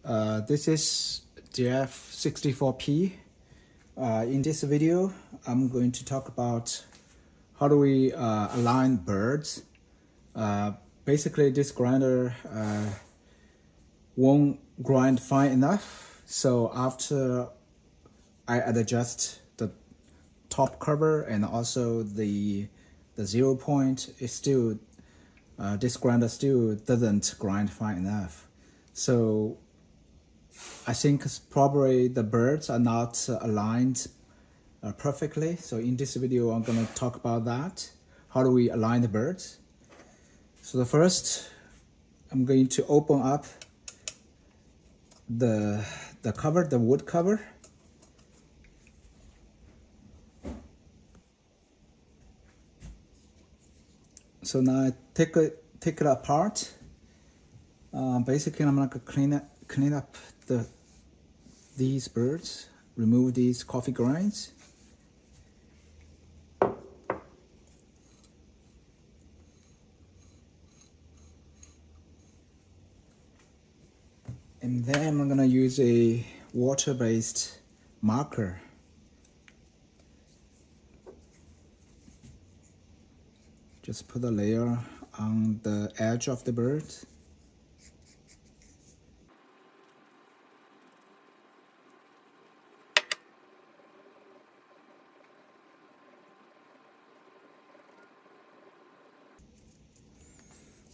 This is DF64P. In this video, I'm going to talk about how do we align birds. Basically, this grinder won't grind fine enough. So after I adjust the top cover and also the 0 point, it's still this grinder still doesn't grind fine enough. So I think probably the birds are not aligned perfectly. So in this video, I'm going to talk about that. How do we align the birds? So the first, I'm going to open up the cover, the wood cover. So now I take it apart. Basically, I'm going to clean up these birds, remove these coffee grinds. And then I'm gonna use a water-based marker. Just put a layer on the edge of the bird.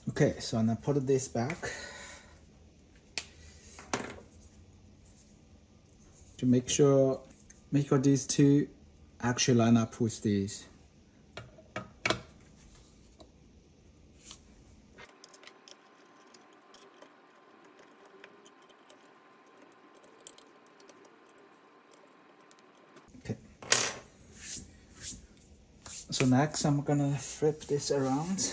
Okay, so I'm gonna put this back to make sure these two actually line up with these. Okay. So next I'm gonna flip this around.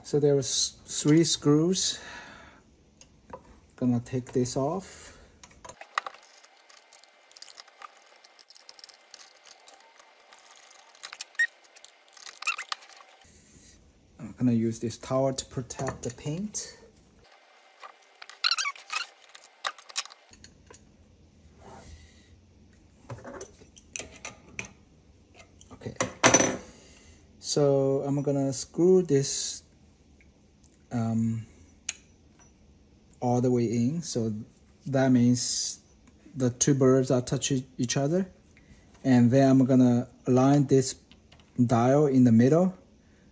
So there was 3 screws. Gonna take this off. I'm gonna use this towel to protect the paint. Okay. So I'm gonna screw this all the way in, so that means the 2 birds are touching each other, and then I'm gonna align this dial in the middle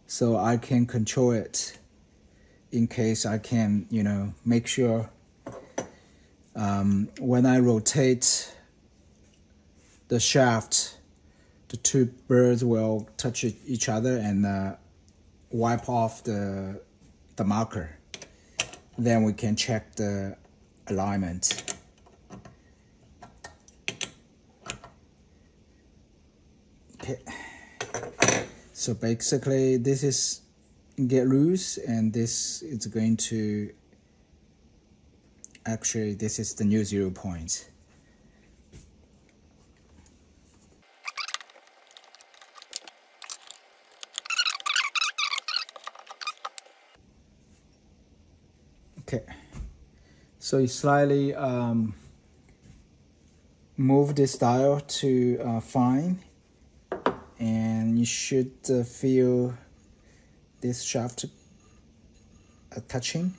so I can control it in case I can, make sure when I rotate the shaft, the 2 birds will touch each other and wipe off the marker. Then we can check the alignment. Okay. So basically this is get loose, and this is going to actually, this is the new 0 point. Okay, so you slightly move this dial to fine, and you should feel this shaft touching.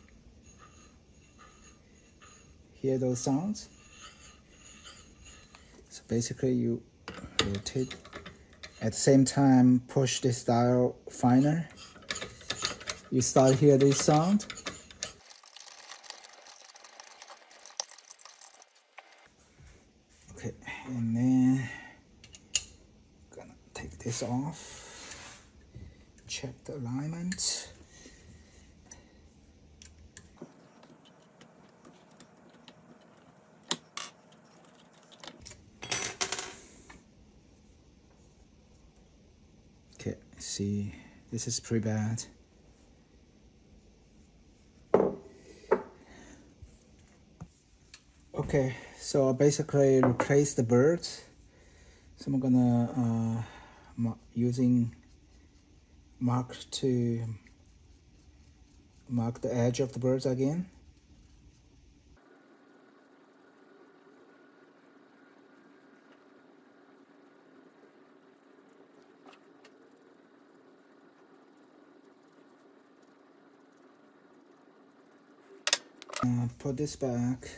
Hear those sounds? So basically you rotate, at the same time push this dial finer. You start hear this sound. Okay, and then gonna take this off, check the alignment. Okay, see this is pretty bad. Okay, so I basically replace the birds. So I'm gonna using mark to mark the edge of the birds again. Put this back.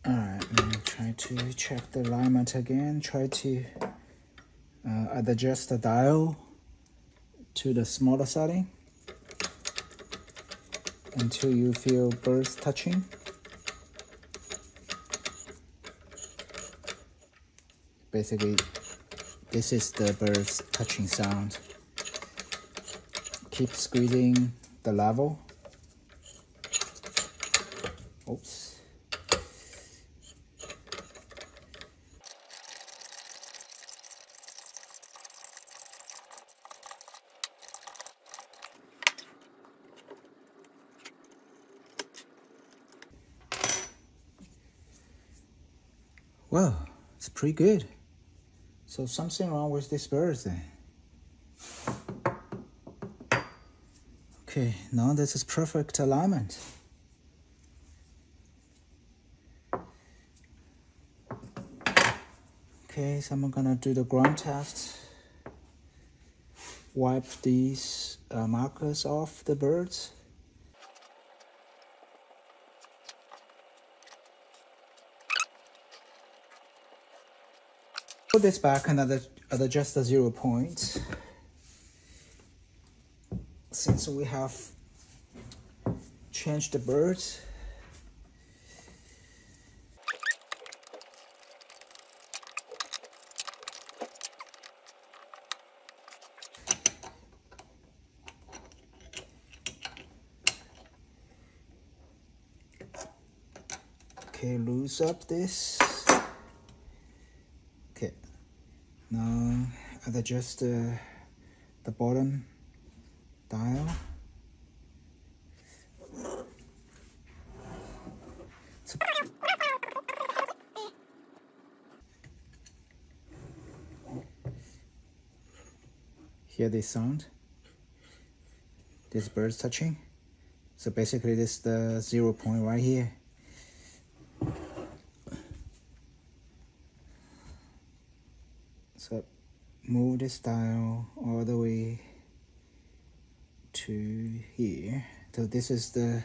Alright, let me try to check the alignment again. Try to adjust the dial to the smaller setting until you feel burrs touching. Basically, this is the burrs touching sound. Keep squeezing the level. Oops. Well, it's pretty good. So something wrong with this bird then. Okay, now this is perfect alignment. Okay, so I'm gonna do the ground test. Wipe these markers off the birds. Put this back and adjust the 0 point. Since we have changed the birds, okay, loose up this. Okay, now adjust the bottom dial. So hear this sound? This bird's touching. So basically this is the 0 point right here. So move this dial all the way to here. So this is there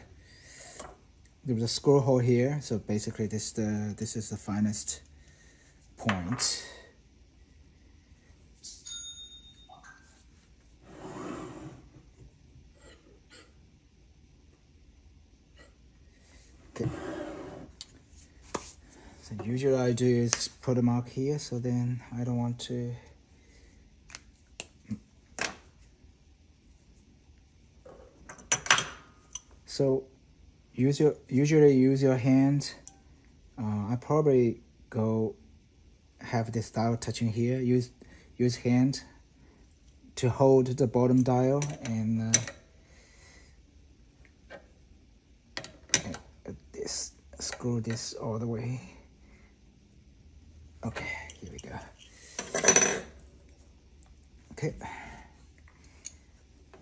was a screw hole here. So basically this is the finest point. Okay. So usually I do is put a mark here, so then I don't want to so usually use your hand. I probably go have this dial touching here. Use hand to hold the bottom dial and this screw this all the way. Okay, here we go. Okay,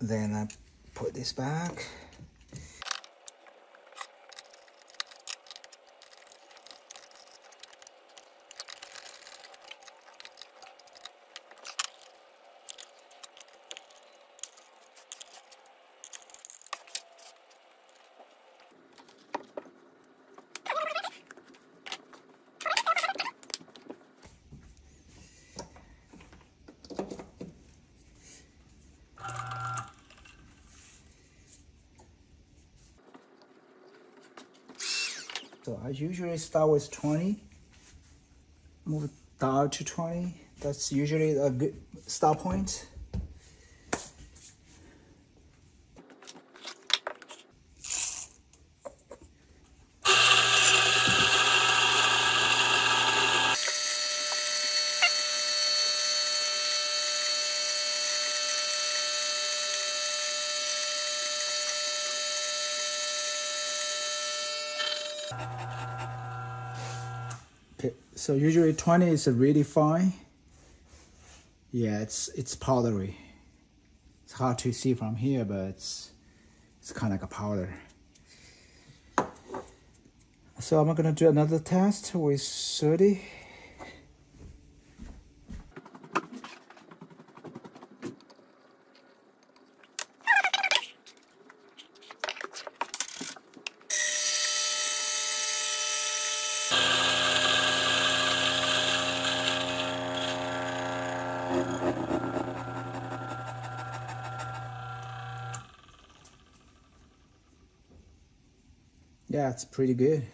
then I put this back. So I usually start with 20, move down to 20. That's usually a good start point. Okay, so usually 20 is really fine. Yeah, it's powdery. It's hard to see from here, but it's kind of like a powder. So I'm gonna do another test with 30. Yeah, it's pretty good.